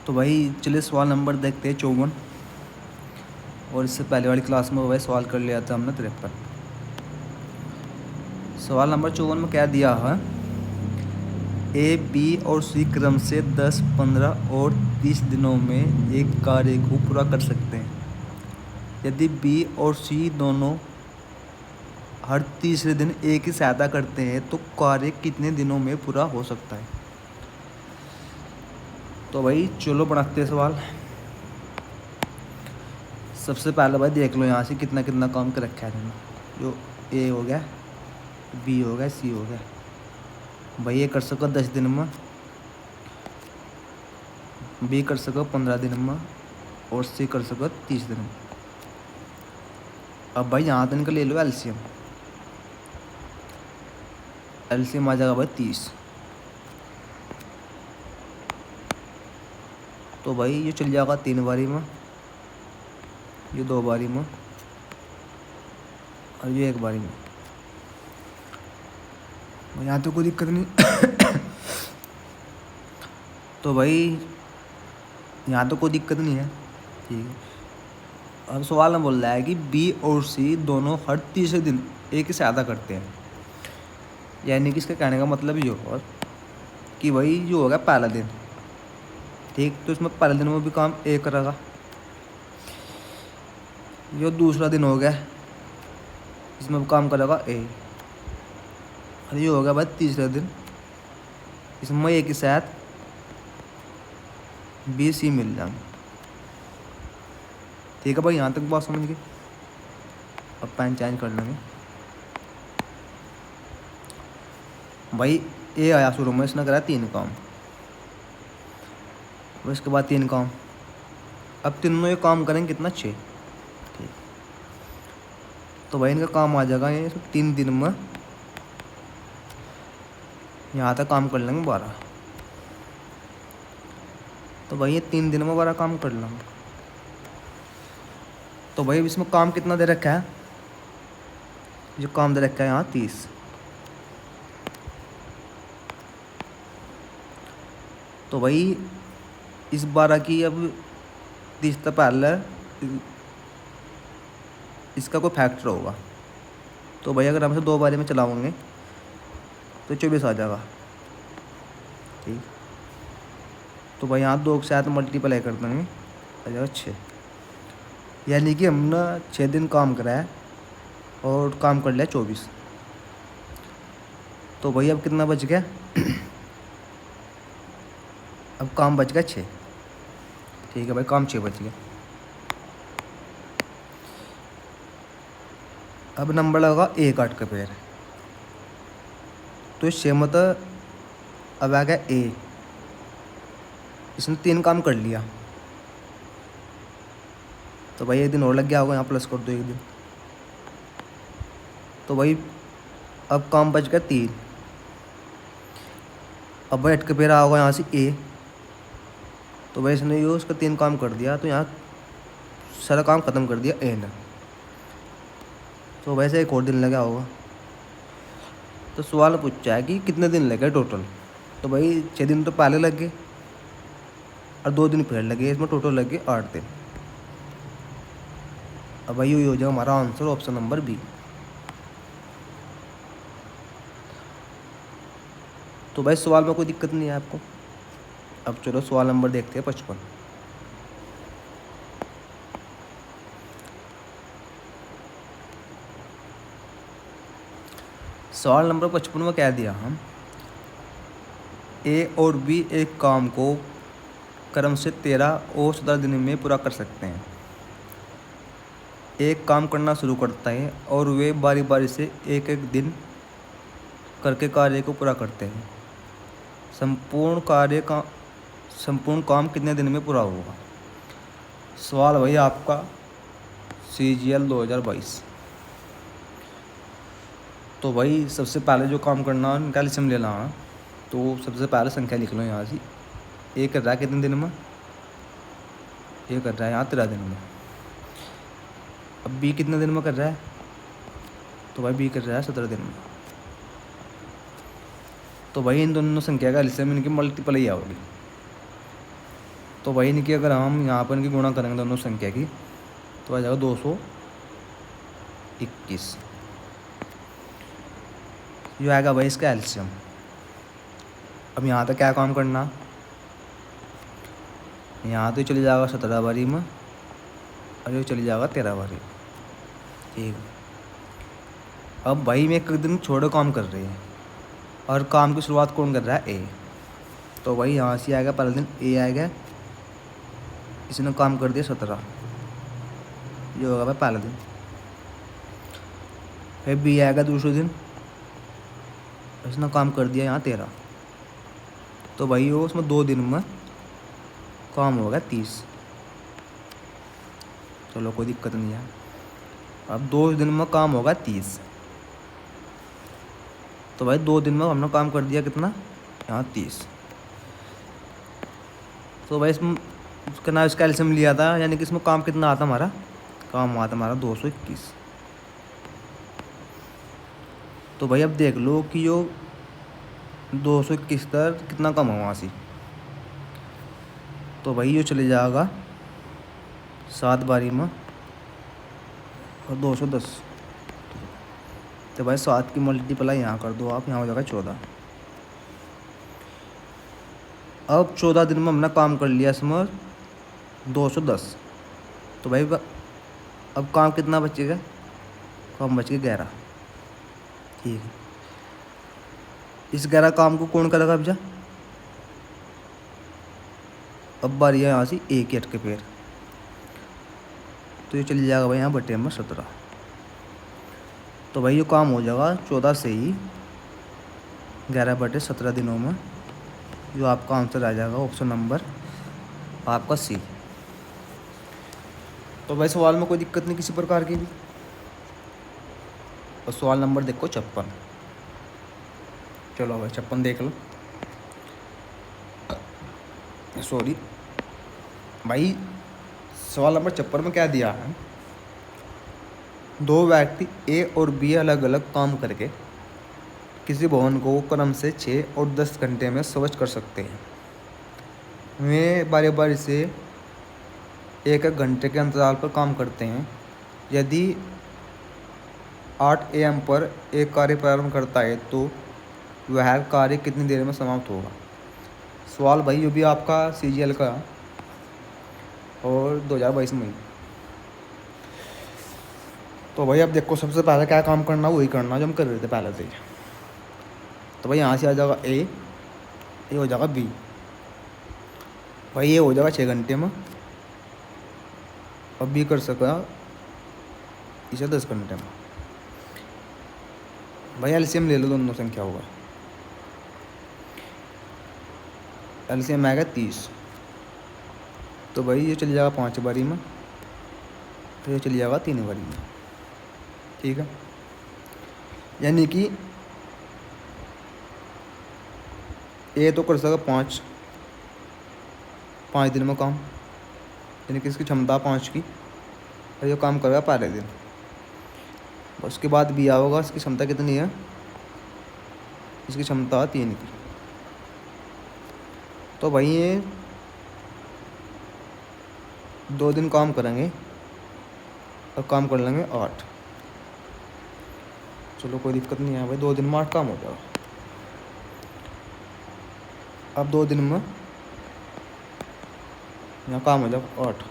तो भाई चलिए सवाल नंबर देखते हैं 54। और इससे पहले वाली क्लास में वही सवाल कर लिया था हमने 53। सवाल नंबर 54 में क्या दिया है, ए बी और सी क्रम से 10, 15 और 30 दिनों में एक कार्य को पूरा कर सकते हैं। यदि बी और सी दोनों हर तीसरे दिन ए की सहायता करते हैं तो कार्य कितने दिनों में पूरा हो सकता है। तो भाई चलो बनाते हैं सवाल। सबसे पहले भाई देख लो यहाँ से कितना कितना काम कर रखा है इन्होंने। जो ए हो गया, बी हो गया, सी हो गया। भाई ये कर सको 10 दिन में, बी कर सको 15 दिन में और सी कर सको 30 दिन में। अब भाई यहाँ तो इनका ले लो एलसीएम। एलसीएम आ जाएगा भाई 30। तो भाई ये चल जाएगा 3 बारी में, ये 2 बारी में और ये 1 बारी में। यहाँ तो कोई दिक्कत नहीं। तो भाई यहाँ तो कोई दिक्कत नहीं है, ठीक है। अब सवाल में बोल रहा है कि बी और सी दोनों हर तीसरे दिन ए की सहायता करते हैं। यानी कि इसका कहने का मतलब ये होगा कि भाई जो होगा पहला दिन, ठीक, तो इसमें पहले दिन में भी काम ए करेगा। जो दूसरा दिन हो गया इसमें भी काम करेगा ए। और ये हो गया भाई तीसरा दिन, इसमें ए के साथ बी सी मिल जाएंगे। ठीक है भाई, यहाँ तक बात समझ गए। अब पेन चेंज कर लेंगे। भाई ए आया शुरू में, इसने करा 3 काम, और इसके बाद 3 काम। अब तीनों ये काम करेंगे कितना, 6, ठीक। तो भाई इनका काम आ जाएगा ये 3 दिन में, यहाँ तक काम कर लेंगे 12। तो भाई ये 3 दिन में 12 काम कर लेंगे। तो भाई इसमें काम कितना दे रखा है, जो काम दे रखा है यहाँ 30। तो भाई इस 12 की अब 30 से पहले इसका कोई फैक्टर होगा। तो भाई अगर हम इसे 2 बारी में चलाओगे तो 24 आ जाएगा, ठीक। तो भाई यहाँ 2 के साथ मल्टीप्लाई कर देंगे, आ जाएगा 6। यानी कि हमने 6 दिन काम करा है और काम कर लिया 24। तो भाई अब कितना बच गया, अब काम बच गया 6, ठीक है भाई, काम 6 बच गया। अब नंबर लगा ए काट के पैर, तो इससे मतलब अब आ गया ए, इसने 3 काम कर लिया। तो भाई 1 दिन और लग गया होगा, यहाँ प्लस कर दो 1 दिन। तो भाई अब काम बच गया 3। अब भाई हट के पैर होगा यहाँ से ए, तो भाई इसने ये उसका 3 काम कर दिया, तो यहाँ सारा काम ख़त्म कर दिया ए ने। तो वैसे 1 और दिन लगा होगा। तो सवाल पूछा है कि कितने दिन लगे टोटल। तो भाई 6 दिन तो पहले लग गए और 2 दिन फिर लगे, इसमें टोटल लग गए 8 दिन। अब भाई यही हो जाएगा हमारा आंसर, ऑप्शन नंबर बी। तो भाई सवाल में कोई दिक्कत नहीं है आपको। अब चलो सवाल नंबर देखते हैं 55। सवाल नंबर 55 में क्या दिया, हम ए और बी एक काम को क्रम से 13 और 17 दिन में पूरा कर सकते हैं। एक काम करना शुरू करता है और वे बारी बारी से एक एक दिन करके कार्य को पूरा करते हैं। संपूर्ण काम कितने दिन में पूरा होगा। सवाल भाई आपका CGL 2022। तो भाई सबसे पहले जो काम करना है कैल्शियम लेना है, तो सबसे पहले संख्या लिख लो यहाँ से। ए कर रहा है कितने दिन में, ए कर रहा है यहाँ 13 दिन में। अब बी कितने दिन में कर रहा है, तो भाई बी कर रहा है 17 दिन में। तो भाई इन दोनों संख्या का एलसीएम इनकी मल्टीपल ही आओगी। तो भाई इनकी अगर हम यहाँ पर इनकी गुणा करेंगे दोनों संख्या की तो आ जाएगा 221। ये आएगा भाई इसका एलसीएम। अब यहाँ तक क्या काम करना, यहाँ तो चली जाएगा 17 बारी में और ये चली जाएगा 13 बारी। ठीक। अब भाई में एक दिन छोड़ो काम कर रही है और काम की शुरुआत कौन कर रहा है, ए। तो भाई यहाँ से आएगा पहले दिन ए आएगा, इसने काम कर दिया 17, ये होगा भाई पहला दिन। फिर बी आएगा दूसरे दिन, इसने काम कर दिया यहाँ 13। तो भाई वो उसमें 2 दिन में काम होगा 30। चलो कोई दिक्कत नहीं है। अब 2 दिन में काम होगा 30। तो भाई 2 दिन में हमने काम कर दिया कितना, यहाँ 30। तो भाई इसमें उसका नाम इसका एलसीएम लिया था, यानी कि इसमें काम कितना आता हमारा, काम आता हमारा 221। तो भाई अब देख लो कि जो 221 तक कितना कम है वहाँ से। तो भाई ये चले जाएगा 7 बारी में और 210। तो भाई 7 की मल्टीप्लाई यहाँ कर दो आप, यहाँ हो जाएगा 14। अब 14 दिन में हमने काम कर लिया इसमें 210। तो भाई अब काम कितना बचेगा, काम बच गया 11। ठीक है, इस 11 काम को कौन करेगा अब जा। अब बारी है यहाँ से एक ही अटके पैर, तो ये चली जाएगा भाई यहाँ बटे में 17। तो भाई ये काम हो जाएगा 14 से ही 11 बटे 17 दिनों में, जो आपका आंसर आ जाएगा ऑप्शन नंबर आपका सी। तो भाई सवाल में कोई दिक्कत नहीं किसी प्रकार की भी। और सवाल नंबर देखो 56। चलो भाई 56 देख लो। सॉरी भाई, सवाल नंबर 56 में क्या दिया है, 2 व्यक्ति ए और बी अलग अलग काम करके किसी भवन को क्रम से 6 और 10 घंटे में स्वच्छ कर सकते हैं। वे बारी बारी से 1-1 घंटे के अंतराल पर काम करते हैं। यदि 8 AM पर एक कार्य प्रारंभ करता है तो वह कार्य कितनी देर में समाप्त होगा। सवाल भाई ये भी आपका CGL का और 2022 में। तो भाई अब देखो सबसे पहले क्या काम करना, वही करना जो हम कर रहे थे पहले से। तो भाई यहाँ से आ जाएगा ए, ये हो जाएगा बी। भाई ये हो जाएगा 6 घंटे में, अब बी कर सका इसे 10 घंटे में। भाई एलसीएम ले लो दोनों संख्या होगा, एलसीएम आएगा 30। तो भाई ये चली जाएगा 5 बारी में, तो ये चली जाएगा 3 बारी में। ठीक है, यानी कि ए तो कर सका 5 दिन में काम, यानी कि इसकी क्षमता 5 की, और ये काम करेगा पहले दिन। उसके बाद बी होगा, इसकी क्षमता कितनी है, इसकी क्षमता 3 की। तो भाई ये 2 दिन काम करेंगे और काम कर लेंगे 8। चलो कोई दिक्कत नहीं है भाई, 2 दिन में 8 काम हो जाएगा। अब 2 दिन में यहाँ काम हो जाएगा 8।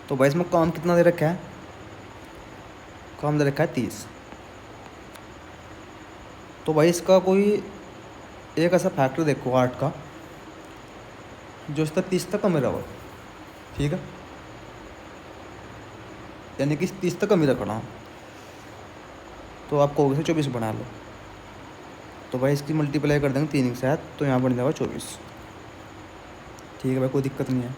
तो भाई इसमें काम कितना दे रखा है, काम दे रखा है 30। तो भाई इसका कोई एक ऐसा फैक्टर देखो 8 का जो इसका 30 तक कम रहा। ठीक है, यानी कि 30 तक कम ही रखना, तो आप कहोगे से 24 बना लो। तो भाई इसकी मल्टीप्लाई कर देंगे 3 के साथ, तो यहाँ बन जाएगा 24। ठीक है भाई, कोई दिक्कत नहीं है।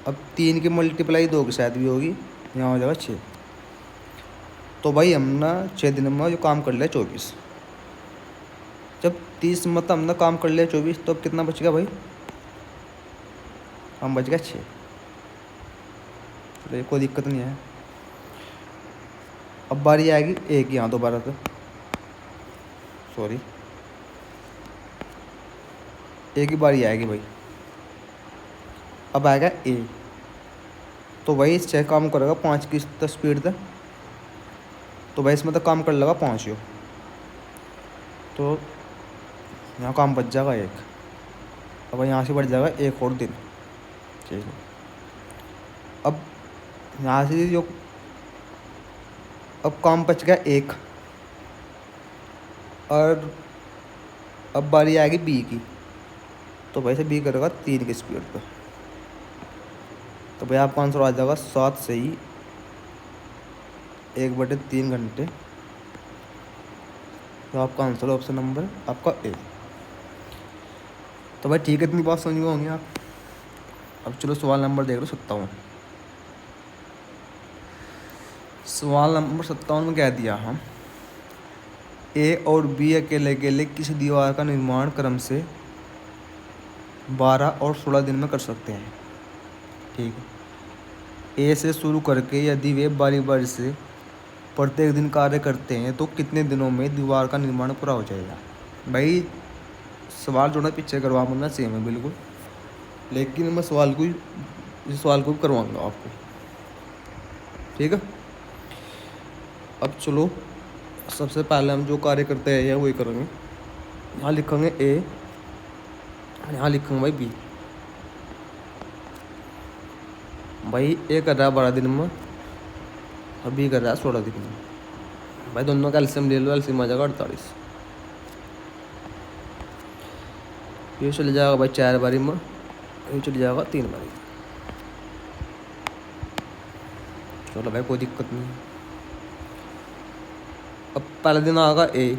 अब 3 की मल्टीप्लाई 2 के साथ भी होगी, यहाँ हो जाएगा 6। तो भाई हमने 6 दिन में जो काम कर लिया 24। जब 30 मतलब हमने काम कर लिया 24, तो अब कितना बच गया भाई, हम बच गया 6। तो कोई दिक्कत नहीं है। अब बारी आएगी एक यहाँ दोबारा तो सॉरी ए की बारी आएगी भाई। अब आएगा ए, तो भाई इससे काम करेगा 5 की स्पीड तक, तो भाई इसमें तो काम कर लेगा 5 यो, तो यहाँ काम बच जाएगा 1। अब यहाँ से बढ़ जाएगा 1 और दिन। ठीक है, अब यहाँ से जो अब काम बच गया 1, और अब बारी आएगी बी की, तो भाई से बी करेगा 3 की स्पीड पर, तो भाई आपका आंसर आ जाएगा 7 से ही 1/3 घंटे। तो आपका आंसर ऑप्शन नंबर आपका ए। तो भाई ठीक है, इतनी बात समझ में होंगी आप। अब चलो सवाल नंबर देख लो 57। सवाल नंबर 57 में कह दिया हम ए और बी अकेले अकेले किसी दीवार का निर्माण क्रम से 12 और 16 दिन में कर सकते हैं। ठीक है, ए से शुरू करके यदि वे बारी बारी से प्रत्येक दिन कार्य करते हैं तो कितने दिनों में दीवार का निर्माण पूरा हो जाएगा। भाई सवाल जो ना पीछे करवा मुझे सेम है बिल्कुल, लेकिन मैं इस सवाल को भी करवाऊँगा आपको। ठीक है, अब चलो सबसे पहले हम जो कार्य करते हैं वही करेंगे। यहाँ लिखेंगे ए, यहाँ लिखेंगे भाई बी। भाई ए कर रहा है 12 दिन में और बी कर रहा है 16 दिन में। भाई दोनों का एलसीएम ले लो, एलसीएम आ जाएगा 48। ये चले जाएगा भाई 4 बारी में, ये चले जाएगा 3 बारी। चलो भाई कोई दिक्कत नहीं। अब पहले दिन आएगा ए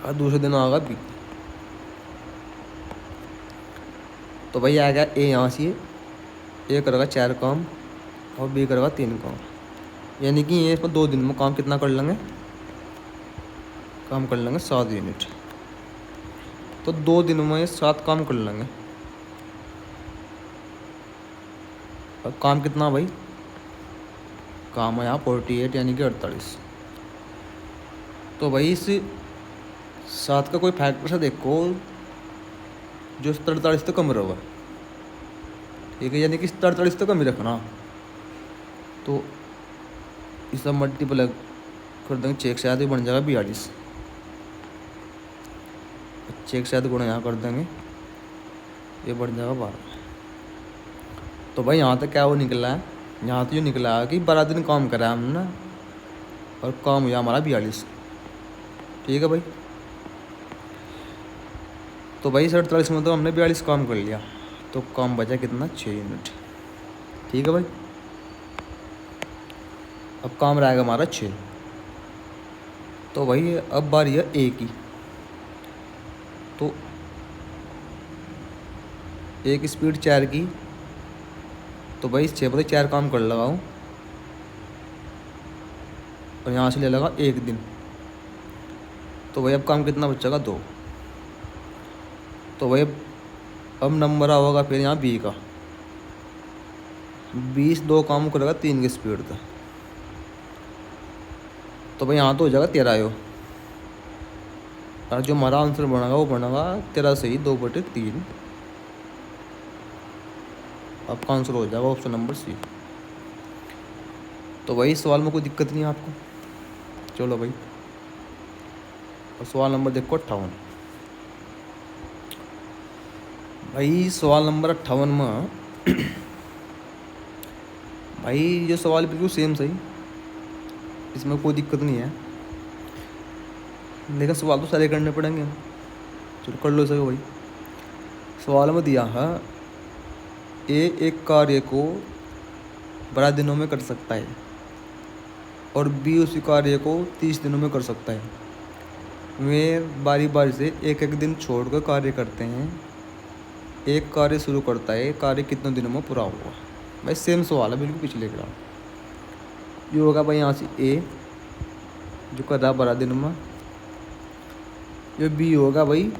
और दूसरे दिन आएगा बी। तो भाई आएगा ए यहाँ से, ए करेगा 4 काम और बी करेगा 3 काम, यानी कि ये इसमें 2 दिन में काम कितना कर लेंगे, काम कर लेंगे 7 यूनिट। तो 2 दिन में 7 काम कर लेंगे। अब काम कितना भाई, काम है यहाँ 48 यानी कि 48। तो भाई इस 7 का कोई फैक्टर से देखो जो 43 तो कम रहेगा। ठीक है, यानी कि 43 तो कम ही रखना। तो इसका मल्टीपल कर देंगे, चेक शायद ही बन जाएगा 42। चेक शायद गुणा यहाँ कर देंगे, ये बढ़ जाएगा 12। तो भाई यहाँ तक क्या वो निकला है, यहाँ तो ये निकला है कि 12 दिन काम करा है हमने और काम हुआ हमारा 42। ठीक है भाई, तो भाई 47 में तो हमने 42 काम कर लिया, तो काम बचा कितना 6 यूनिट। ठीक है भाई, अब काम रहेगा हमारा 6। तो भाई अब बारी है ए की, तो एक स्पीड 4 की, तो भाई 6 पर 4 काम कर लगाऊँ और यहाँ से ले लगा 1 दिन। तो भाई अब काम कितना बचेगा 2। तो भाई अब नंबर होगा फिर यहाँ बी का, 20 2 काम करेगा 3 की स्पीड का। तो भाई यहाँ तो हो जाएगा 13 यो, और जो हमारा आंसर बनेगा वो बनेगा 13 से ही 2/3। आपका आंसर हो जाएगा ऑप्शन नंबर सी। तो भाई इस सवाल में कोई दिक्कत नहीं है आपको। चलो भाई, और सवाल नंबर देखो 58। भाई सवाल नंबर 58 में भाई ये सवाल बिल्कुल सेम सही, इसमें कोई दिक्कत नहीं है, लेकिन सवाल तो सारे करने पड़ेंगे। चलो कर लो सही भाई। सवाल में दिया है ए एक कार्य को 12 दिनों में कर सकता है और बी उसी कार्य को 30 दिनों में कर सकता है। वे बारी बारी से एक एक दिन छोड़कर कार्य करते हैं। एक कार्य शुरू करता है, कार्य कितने दिनों में पूरा होगा। भाई सेम सवाल है बिल्कुल पिछले का। ये होगा भाई यहाँ से ए जो कर रहा है 12 दिन में, ये बी होगा भाई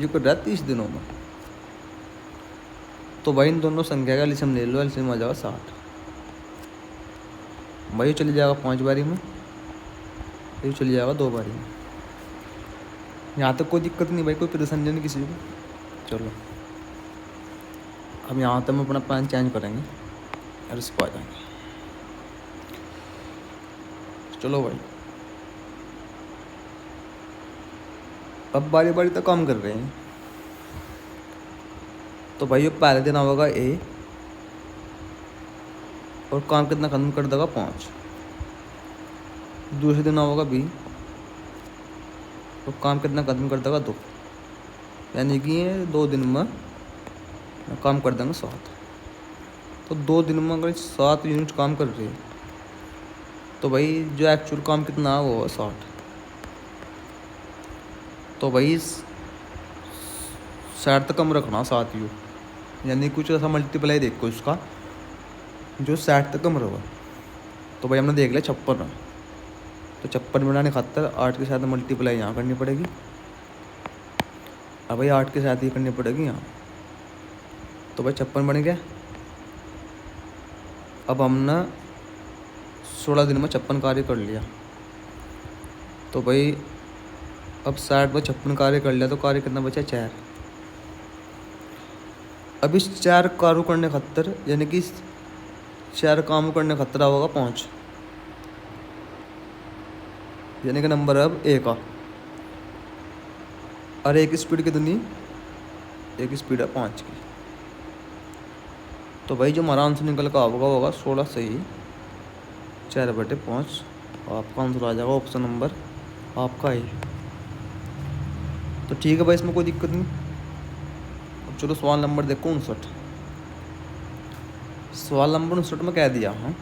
जो कर रहा है 30 दिनों में। तो भाई इन दोनों संख्या का एलसीएम ले लो, एलसीएम आ जाएगा 60। भाई चले जाएगा 5 बारी में, ये चले जाएगा 2 बारी में। यहाँ तक कोई दिक्कत नहीं भाई, कोई परेशानी नहीं किसी को। चलो हम यहाँ तक हम अपना प्लान चेंज करेंगे और इस पर आ जाएंगे। चलो भाई अब बारी बारी तक काम कर रहे हैं। तो भाई ये पहले दिन होगा ए, और काम कितना खत्म कर देगा 5। दूसरे दिन होगा बी, और काम कितना खत्म कर देगा 2। यानी कि ये 2 दिन में काम कर देंगे 7। तो 2 दिन में अगर 7 यूनिट काम कर रहे हैं तो भाई जो एक्चुअल काम कितना है वो है 60। तो भाई 60 तक कम रखना 7 यू, यानी कुछ ऐसा मल्टीप्लाई देखो इसका जो 60 तक कम रहोगा। तो भाई हमने देख लिया 56 है, तो 56 बनाने खातर 8 के साथ मल्टीप्लाई यहाँ करनी पड़ेगी। अब भाई 8 के साथ ही करनी पड़ेगी यहाँ। तो भाई 56 बन गया। अब हमने 16 दिन में 56 कार्य कर लिया। तो भाई अब 60 में 56 कार्य कर लिया, तो कार्य कितना बचा 4। अब इस 4 कार्य करने खातर, यानी कि 4 काम करने खातर होगा 5, यानी कि नंबर अब ए का। और एक स्पीड कितनी, एक स्पीड है 5 की। तो भाई जो हमारा आंसर निकल का होगा 16 सही 4/5। आपका आंसर आ जाएगा ऑप्शन नंबर आपका ए। तो ठीक है भाई, इसमें कोई दिक्कत नहीं। अब चलो सवाल नंबर देखो 59। सवाल नंबर 59 में कह दिया हाँ,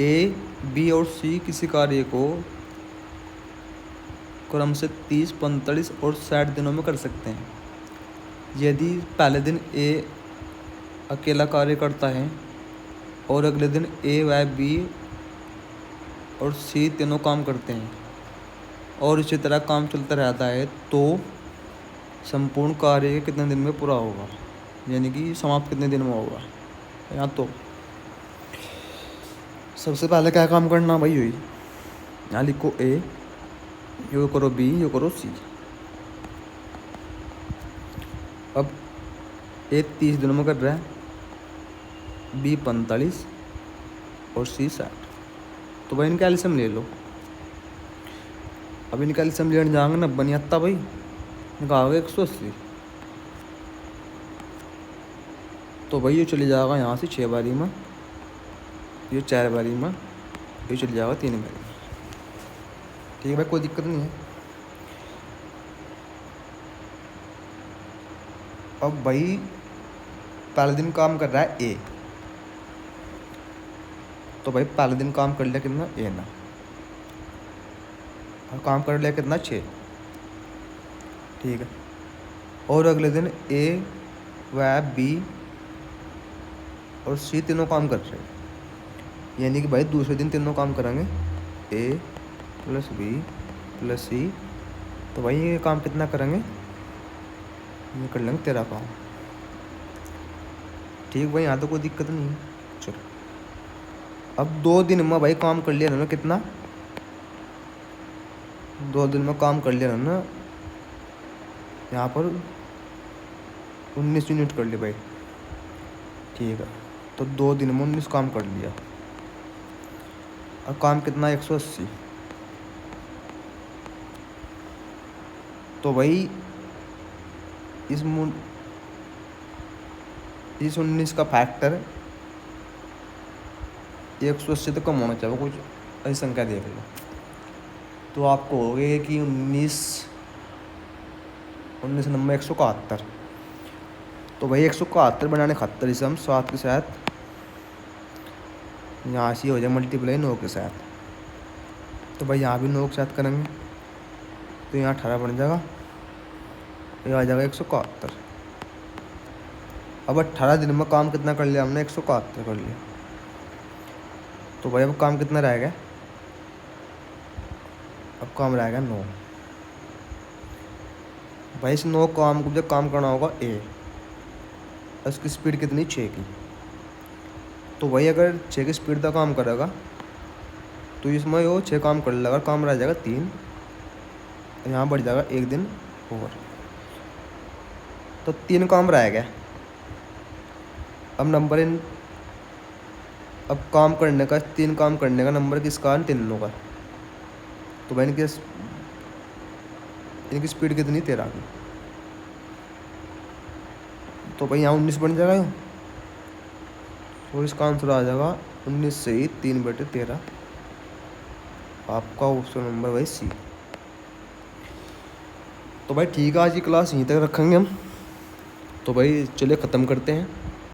ए, बी और सी किसी कार्य को क्रम से 30, 45 और 60 दिनों में कर सकते हैं। यदि पहले दिन ए अकेला कार्य करता है और अगले दिन ए व बी और सी तीनों काम करते हैं और इसी तरह काम चलता रहता है, तो संपूर्ण कार्य कितने दिन में पूरा होगा, यानी कि समाप्त कितने दिन में होगा। यहाँ तो सबसे पहले क्या काम करना भाई, हुई यहाँ लिखो ए, यो करो बी, यो करो सी। अब ए 30 दिनों में कर रहा है, बी 45 और सी 60। तो भाई इनका एल्सियम ले लो। अब इनका एल्सियम लेने जाएंगे ना, बनी आता भाई इनका आ गया 180। तो भाई ये चले जाएगा यहाँ से 6 बारी में, ये 4 बारी में, ये चले जाएगा 3 बारी में। ठीक है भाई, कोई दिक्कत नहीं है। अब भाई पहले दिन काम कर रहा है ए, तो भाई पहले दिन काम कर लिया कितना ए ना, और काम कर लिया कितना 6। ठीक है, और अगले दिन ए व बी और सी तीनों काम कर रहे हैं, यानी कि भाई दूसरे दिन तीनों काम करेंगे ए प्लस बी प्लस सी। तो भाई ये काम कितना करेंगे, ये कर लेंगे 13 काम। ठीक भाई, यहाँ तो कोई दिक्कत नहीं है। चलो अब 2 दिन में भाई काम कर लिया ना कितना, 2 दिन में काम कर लिया ना, यहाँ पर 19 यूनिट कर लिए भाई। ठीक है, तो 2 दिन में 19 काम कर लिया, और काम कितना 180। तो भाई इस 19 का फैक्टर 180 तो कम होना चाहिए, कुछ ऐसी संख्या देख लो। तो आपको हो गए कि 19 नंबर 171। तो भाई 171 बनाने खातर इसे हम 7 के साथ यहाँ से हो जाए मल्टीप्लाई 9 के साथ। तो भाई यहाँ भी 9 के साथ करेंगे, तो यहाँ 18 बन जाएगा, ये आ जाएगा 171। अब 18 दिन में काम कितना कर लिया हमने, 171 कर लिया। तो भाई अब काम कितना रह गया, अब काम रह गया 9। भाई इस 9 काम को जब काम करना होगा ए, उसकी स्पीड कितनी 6 की। तो भाई अगर 6 की स्पीड का काम करेगा तो इसमें वो 6 काम कर लेगा, काम रह जाएगा 3। यहाँ बढ़ जाएगा 1 दिन और। तो 3 काम रह गया। अब नंबर इन, अब काम करने का 3 काम करने का नंबर किसका है? तीनों का। तो भाई इनकी स्पीड कितनी? 13 की। तो भाई यहाँ 19 बन जाएगा यूँ। तो इसका आंसर आ जाएगा 19 से ही 3/13। आपका ऑप्शन नंबर भाई सी। तो भाई ठीक है, आज की क्लास यहीं तक रखेंगे हम। तो भाई चलिए ख़त्म करते हैं।